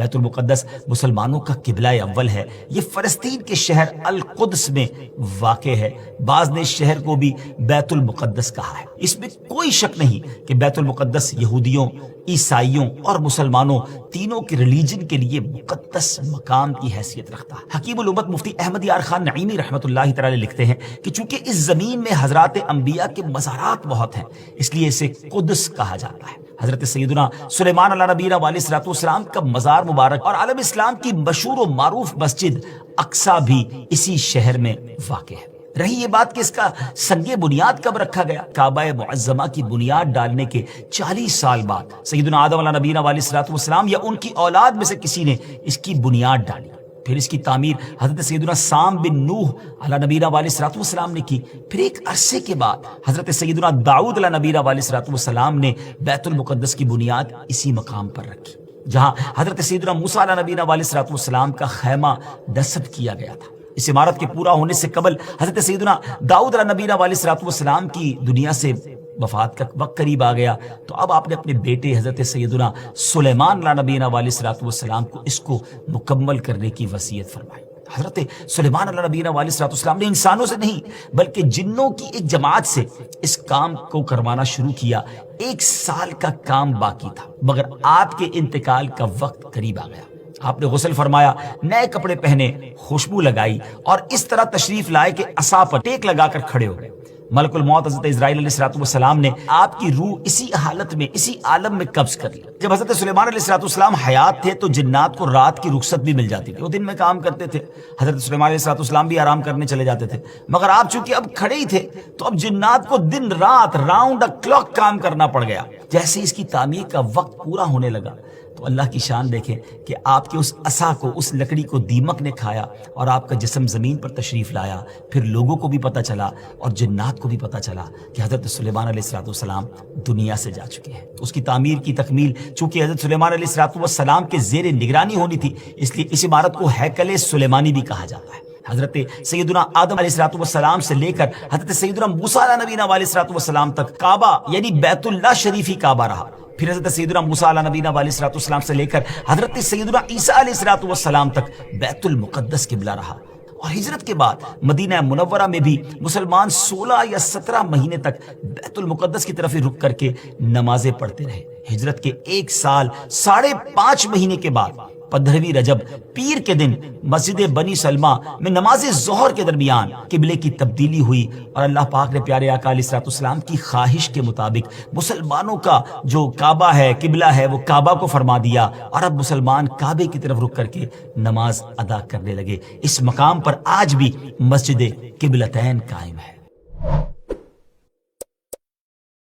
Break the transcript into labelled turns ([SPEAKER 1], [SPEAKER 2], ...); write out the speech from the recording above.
[SPEAKER 1] بیت المقدس مسلمانوں کا قبلہ اول ہے۔ یہ فلسطین کے شہر القدس میں واقع ہے۔ بعض نے اس شہر کو بھی بیت المقدس کہا ہے۔ اس میں کوئی شک نہیں کہ بیت المقدس یہودیوں، عیسائیوں اور مسلمانوں تینوں کے ریلیجن کے لیے مقدس مقام کی حیثیت رکھتا ہے۔ حکیم الامت مفتی احمد یار خان نعیمی رحمۃ اللہ تعالی لکھتے ہیں کہ چونکہ اس زمین میں حضرات انبیاء کے مزارات بہت ہیں، اس لیے اسے قدس کہا جاتا ہے۔ حضرت سیدنا سلیمان علیہ نبینا علیہ الصلوۃ والسلام کا مزار مبارک اور عالم اسلام کی مشہور و معروف مسجد اقصی بھی اسی شہر میں واقع ہے۔ رہی یہ بات کہ اس کا سنگ بنیاد کب رکھا گیا، کعبہ معظمہ کی بنیاد ڈالنے کے 40 سال بعد سیدنا آدم علیہ نبینا علیہ الصلوۃ والسلام یا ان کی اولاد میں سے کسی نے اس کی بنیاد ڈالی۔ پھر اس کی تعمیر حضرت سیدنا سام بن نوح علیہ نبینا علیہ الصلوۃ والسلام نے کی۔ پھر ایک عرصے کے بعد حضرت سیدنا داؤد علیہ نبینا علیہ الصلوۃ والسلام نے بیت المقدس کی بنیاد اسی مقام پر رکھی، جہاں حضرت سیدنا موسیٰ علیہ نبینا علیہ الصلوۃ والسلام کا خیمہ نصب کیا گیا تھا۔ اس عمارت کے پورا ہونے سے قبل حضرت سیدنا داؤد علیہ نبینا علیہ الصلوۃ والسلام کی دنیا سے وفات کا وقت قریب آ گیا، تو اب آپ نے اپنے بیٹے حضرت سیدنا سلیمان علیہ نبینا علیہ الصلوۃ والسلام کو اس کو مکمل کرنے کی وصیت فرمائی۔ حضرت سلیمان علیہ نبینا علیہ الصلوۃ والسلام نے انسانوں سے نہیں بلکہ جنوں کی ایک جماعت سے اس کام کو کروانا شروع کیا۔ 1 سال کا کام باقی تھا، مگر آپ کے انتقال کا وقت قریب آ گیا۔ آپ نے غسل فرمایا، نئے کپڑے پہنے، خوشبو لگائی اور اس طرح تشریف لائے کہ عصا پر ٹیک لگا کر کھڑے ہو گئے۔ ملک الموت حضرت اسرائیل علیہ الصلوۃ والسلام نے آپ کی روح اسی حالت میں، اسی عالم میں قبض کر لی۔ جب حضرت سلیمان علیہ الصلوۃ والسلام حیات تھے تو جنات کو رات کی رخصت بھی مل جاتی تھی، وہ دن میں کام کرتے تھے، حضرت سلیمان علیہ الصلوۃ والسلام بھی آرام کرنے چلے جاتے تھے، مگر آپ چونکہ اب کھڑے ہی تھے تو اب جنات کو دن رات راؤنڈ دا کلاک کام کرنا پڑ گیا۔ جیسے اس کی تعمیر کا وقت پورا ہونے لگا تو اللہ کی شان دیکھیں کہ آپ کے اس عصا کو، اس لکڑی کو دیمک نے کھایا اور آپ کا جسم زمین پر تشریف لایا۔ پھر لوگوں کو بھی پتہ چلا اور جنات کو بھی پتہ چلا کہ حضرت سلیمان علیہ الصلوۃ والسلام دنیا سے جا چکے ہیں۔ اس کی تعمیر کی تکمیل چونکہ حضرت سلیمان علیہ الصلوۃ والسلام کے زیر نگرانی ہونی تھی، اس لیے اس عمارت کو ہیکل سلیمانی بھی کہا جاتا ہے۔ حضرت سیدنا آدم علیہ الصلوۃ والسلام سے لے کر حضرت سیدنا موسیٰ علیہ نبینا علیہ الصلوۃ والسلام تک کعبہ یعنی بیت اللہ شریف ہی کعبہ رہا۔ پھر حضرت سیدنا موسیٰ علیہ نبینا علیہ الصلوۃ والسلام سے لے کر حضرت سیدنا عیسیٰ علیہ الصلوۃ والسلام تک بیت المقدس قبلہ رہا۔ اور ہجرت کے بعد مدینہ منورہ میں بھی مسلمان 16 یا 17 مہینے تک بیت المقدس کی طرف رک کر کے نمازیں پڑھتے رہے۔ ہجرت کے 1 سال 5.5 مہینے کے بعد 15ویں رجب پیر کے دن مسجد بنی سلمہ میں نماز ظہر کے درمیان قبلے کی تبدیلی ہوئی اور اللہ پاک نے پیارے آقا علیہ الصلوۃ والسلام کی خواہش کے مطابق مسلمانوں کا جو کعبہ ہے، قبلہ ہے، وہ کعبہ کو فرما دیا اور اب مسلمان کعبے کی طرف رک کر کے نماز ادا کرنے لگے۔ اس مقام پر آج بھی مسجد قبلتین قائم ہے۔